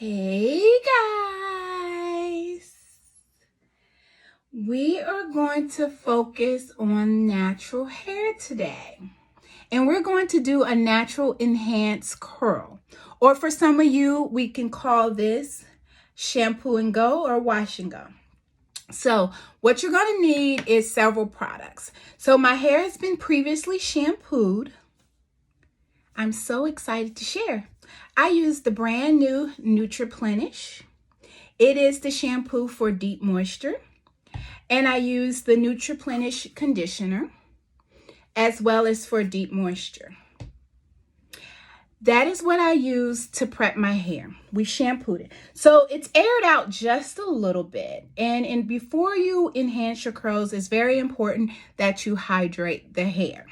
Hey guys, we are going to focus on natural hair today, and we're going to do a natural enhanced curl, or for some of you we can call this shampoo and go or wash and go. So what you're going to need is several products. So my hair has been previously shampooed. I'm so excited to share. I use the brand new Nutriplenish. It is the shampoo for deep moisture. And I use the Nutriplenish conditioner as well as for deep moisture. That is what I use to prep my hair. We shampooed it. So it's aired out just a little bit. And before you enhance your curls, it's very important that you hydrate the hair.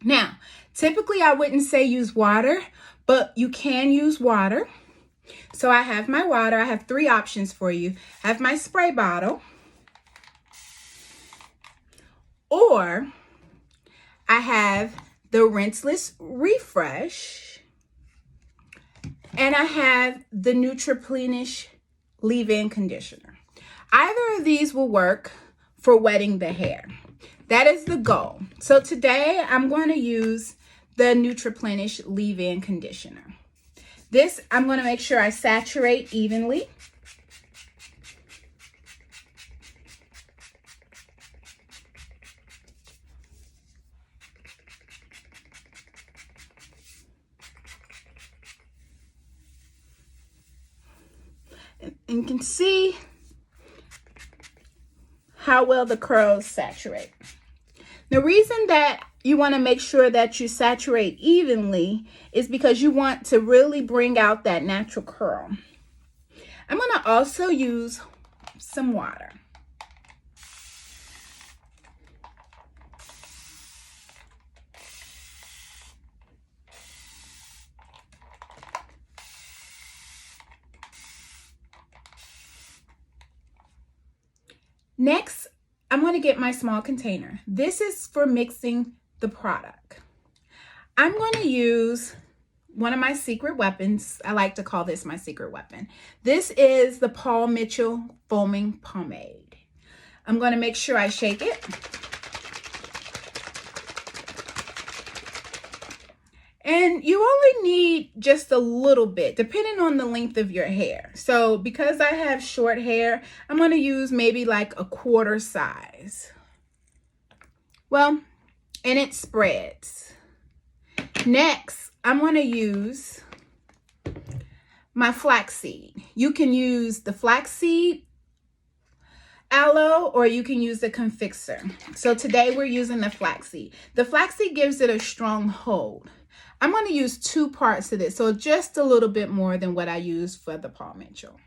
Now, typically I wouldn't say use water, but you can use water. So I have my water. I have three options for you. I have my spray bottle, or I have the rinseless refresh, and I have the Nutriplenish leave-in conditioner. Either of these will work for wetting the hair. That is the goal. So today I'm going to use the Nutriplenish leave-in conditioner. This, I'm going to make sure I saturate evenly. And you can see how well the curls saturate. The reason that you want to make sure that you saturate evenly is because you want to really bring out that natural curl. I'm going to also use some water. Next, I'm going to get my small container. This is for mixing the product. I'm going to use one of my secret weapons. I like to call this my secret weapon. This is the Mitchel foaming pomade. I'm going to make sure I shake it. And you only need just a little bit, depending on the length of your hair. So because I have short hair, I'm going to use maybe like a quarter size. Well, and it spreads. Next, I'm going to use my flaxseed. You can use the flaxseed, aloe, or you can use the confixer. So today we're using the flaxseed. The flaxseed gives it a strong hold. I'm going to use 2 parts of this, so just a little bit more than what I used for the Paul Mitchell.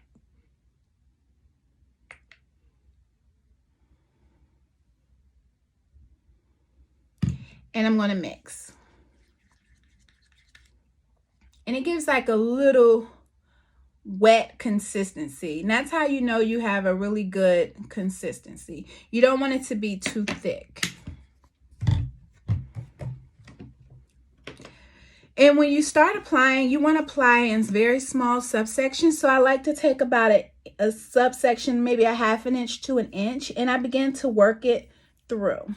And I'm going to mix. And it gives like a little wet consistency. And that's how you know you have a really good consistency. You don't want it to be too thick. And when you start applying, you want to apply in very small subsections. So I like to take about a subsection, maybe a 1/2 inch to 1 inch, and I begin to work it through.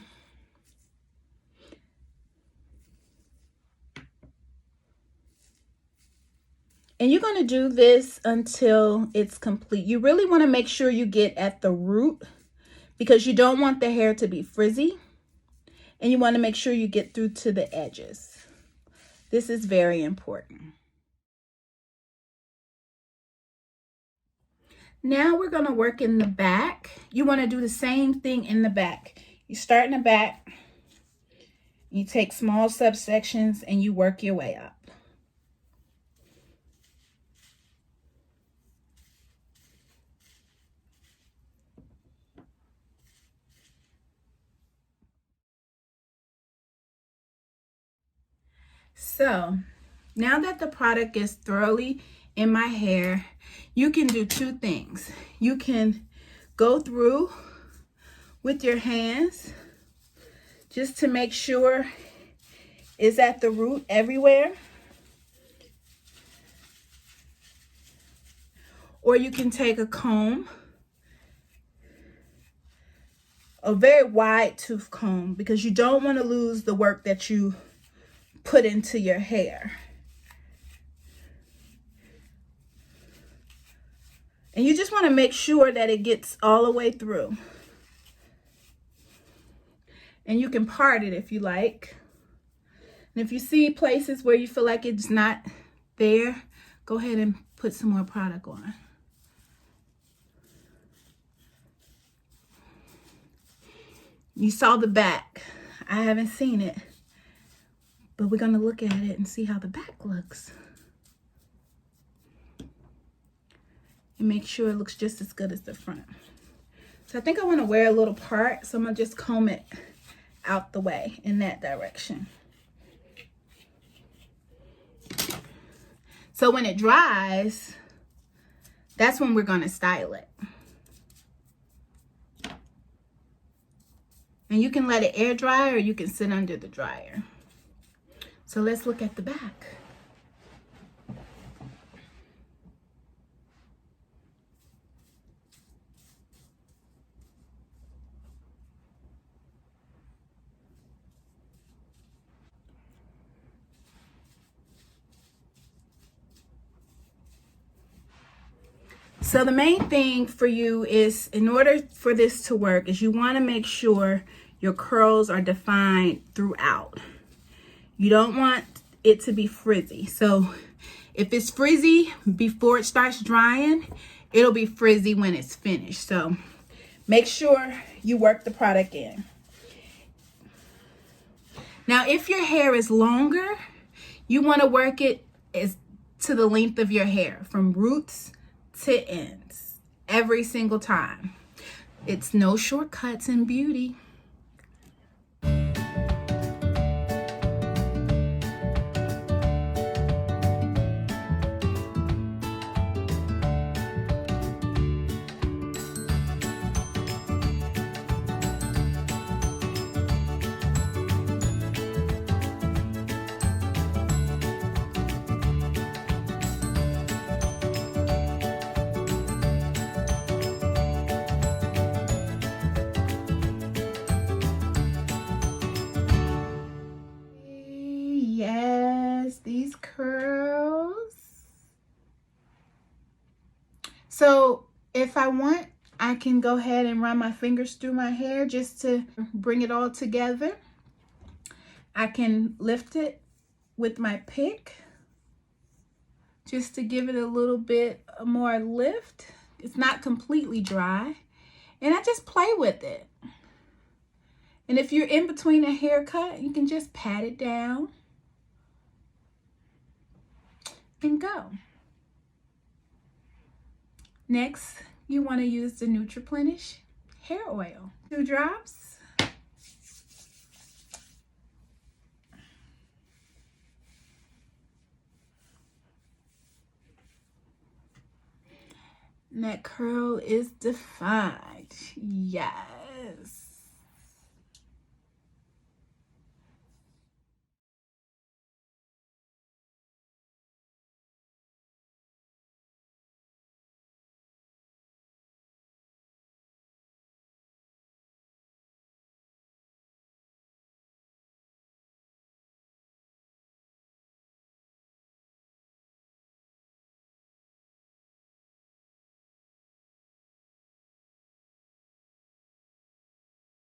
And you're going to do this until it's complete. You really want to make sure you get at the root because you don't want the hair to be frizzy. And you want to make sure you get through to the edges. This is very important. Now we're going to work in the back. You want to do the same thing in the back. You start in the back, you take small subsections, and you work your way up. So now that the product is thoroughly in my hair, you can do 2 things. You can go through with your hands just to make sure it's at the root everywhere. or you can take a comb, a very wide tooth comb, because you don't want to lose the work that you put into your hair. And you just want to make sure that it gets all the way through. And you can part it if you like. And if you see places where you feel like it's not there, go ahead and put some more product on. You saw the back. I haven't seen it, but we're going to look at it and see how the back looks. And make sure it looks just as good as the front. So I think I want to wear a little part, so I'm going to just comb it out the way in that direction. So when it dries, that's when we're going to style it. And you can let it air dry, or you can sit under the dryer. So let's look at the back. So the main thing for you is, in order for this to work, is you want to make sure your curls are defined throughout. You don't want it to be frizzy. So if it's frizzy before it starts drying, it'll be frizzy when it's finished. So make sure you work the product in. Now, if your hair is longer, you want to work it as to the length of your hair, from roots to ends, every single time. It's no shortcuts in beauty. Yes, these curls. So if I want, I can go ahead and run my fingers through my hair just to bring it all together. I can lift it with my pick just to give it a little bit more lift. It's not completely dry. And I just play with it. And if you're in between a haircut, you can just pat it down and go. Next, you want to use the Nutriplenish hair oil. 2 drops. And that curl is defined. Yes.